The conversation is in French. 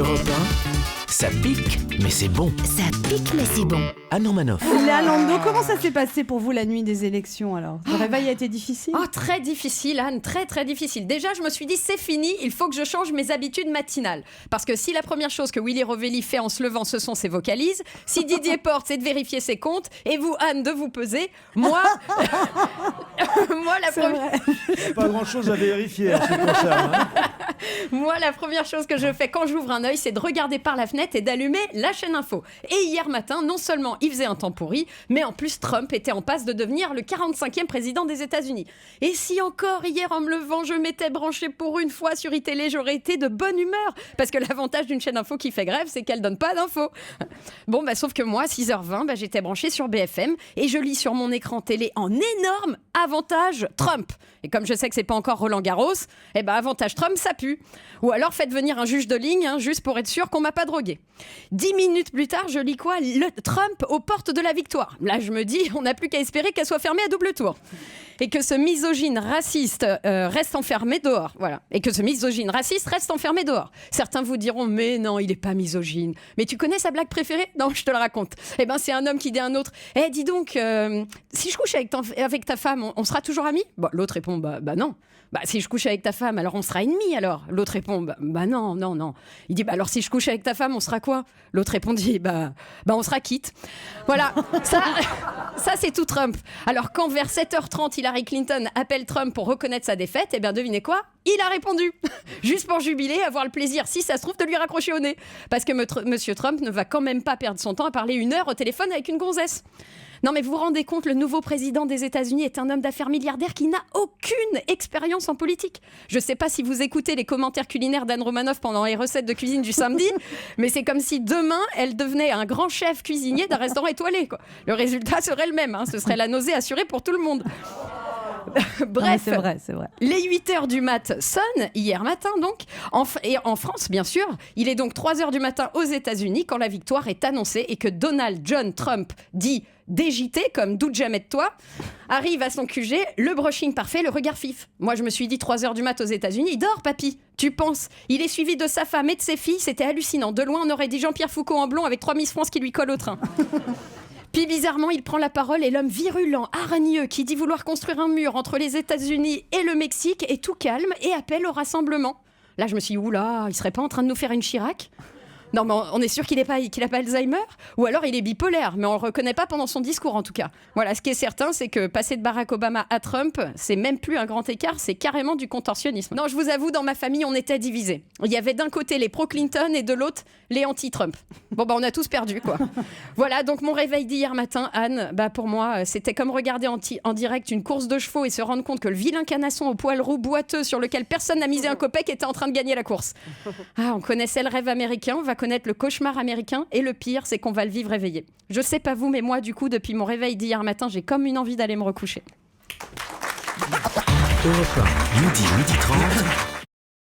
Europe 1, ça pique, mais c'est bon. Ça pique, mais c'est bon. Anne Romanoff. Léa Landau, comment ça s'est passé pour vous la nuit des élections alors ? Le réveil a été difficile ? Oh, très difficile, Anne, très très difficile. Déjà, je me suis dit, c'est fini, il faut que je change mes habitudes matinales. Parce que si la première chose que Willy Rovelli fait en se levant, ce sont ses vocalises, si Didier Porte, c'est de vérifier ses comptes, et vous, Anne, de vous peser, moi, la première... Pas grand-chose à vérifier en ce qui concerne. Moi, la première chose que je fais quand j'ouvre un œil, c'est de regarder par la fenêtre et d'allumer la chaîne info. Et hier matin, non seulement il faisait un temps pourri, mais en plus Trump était en passe de devenir le 45e président des États-Unis. Et si encore hier en me levant, je m'étais branché pour une fois sur iTélé, j'aurais été de bonne humeur. Parce que l'avantage d'une chaîne info qui fait grève, c'est qu'elle donne pas d'infos. Bon, sauf que moi, 6h20, j'étais branché sur BFM et je lis sur mon écran télé en énorme avantage Trump. Et comme je sais que c'est pas encore Roland Garros, avantage Trump, ça pue. Ou alors faites venir un juge de ligne, juste pour être sûr qu'on m'a pas drogué. 10 minutes plus tard, je lis quoi ? Trump aux portes de la victoire. Là, je me dis, on n'a plus qu'à espérer qu'elle soit fermée à double tour. Et que ce misogyne raciste reste enfermé dehors. Voilà. Et que ce misogyne raciste reste enfermé dehors. Certains vous diront, mais non, il n'est pas misogyne. Mais tu connais sa blague préférée ? Non, je te la raconte. C'est un homme qui dit à un autre, dis donc, si je couche avec ta femme, on sera toujours amis ? L'autre répond, non. Si je couche avec ta femme, alors on sera ennemis alors. L'autre répond, non. Il dit, alors si je couche avec ta femme, on sera quoi ? L'autre répondit, on sera quitte. Voilà, ça c'est tout Trump. Alors quand vers 7h30, Hillary Clinton appelle Trump pour reconnaître sa défaite, devinez quoi ? Il a répondu, juste pour jubiler, avoir le plaisir, si ça se trouve, de lui raccrocher au nez. Parce que monsieur Trump ne va quand même pas perdre son temps à parler 1 heure au téléphone avec une gonzesse. Non mais vous vous rendez compte, le nouveau président des États-Unis est un homme d'affaires milliardaire qui n'a aucune expérience en politique. Je sais pas si vous écoutez les commentaires culinaires d'Anne Romanoff pendant les recettes de cuisine du samedi, mais c'est comme si demain, elle devenait un grand chef cuisinier d'un restaurant étoilé, quoi. Le résultat serait le même, ce serait la nausée assurée pour tout le monde. Bref, c'est vrai. Les 8h du mat sonnent hier matin donc, et en France bien sûr. Il est donc 3h du matin aux États-Unis quand la victoire est annoncée et que Donald John Trump, dit dégité comme doute jamais de toi, arrive à son QG, le brushing parfait, le regard vif. Moi je me suis dit 3h du mat aux États-Unis, il dort papy, tu penses ? Il est suivi de sa femme et de ses filles, c'était hallucinant. De loin on aurait dit Jean-Pierre Foucault en blond avec 3 Miss France qui lui collent au train. Puis bizarrement, il prend la parole et l'homme virulent, hargneux, qui dit vouloir construire un mur entre les États-Unis et le Mexique est tout calme et appelle au rassemblement. Là, je me suis dit, oula, il serait pas en train de nous faire une Chirac ? Non, mais on est sûr qu'il a pas Alzheimer ? Ou alors il est bipolaire, mais on le reconnaît pas pendant son discours en tout cas. Voilà, ce qui est certain, c'est que passer de Barack Obama à Trump, c'est même plus un grand écart, c'est carrément du contorsionnisme. Non, je vous avoue, dans ma famille, on était divisés. Il y avait d'un côté les pro-Clinton et de l'autre les anti-Trump. On a tous perdu, quoi. Voilà, donc mon réveil d'hier matin, Anne, pour moi, c'était comme regarder en direct une course de chevaux et se rendre compte que le vilain canasson au poil roux boiteux sur lequel personne n'a misé un copec était en train de gagner la course. On connaissait le rêve américain, on va connaître le cauchemar américain, et le pire, c'est qu'on va le vivre éveillé. Je sais pas vous, mais moi, du coup, depuis mon réveil d'hier matin, j'ai comme une envie d'aller me recoucher. Europe 1, midi 30.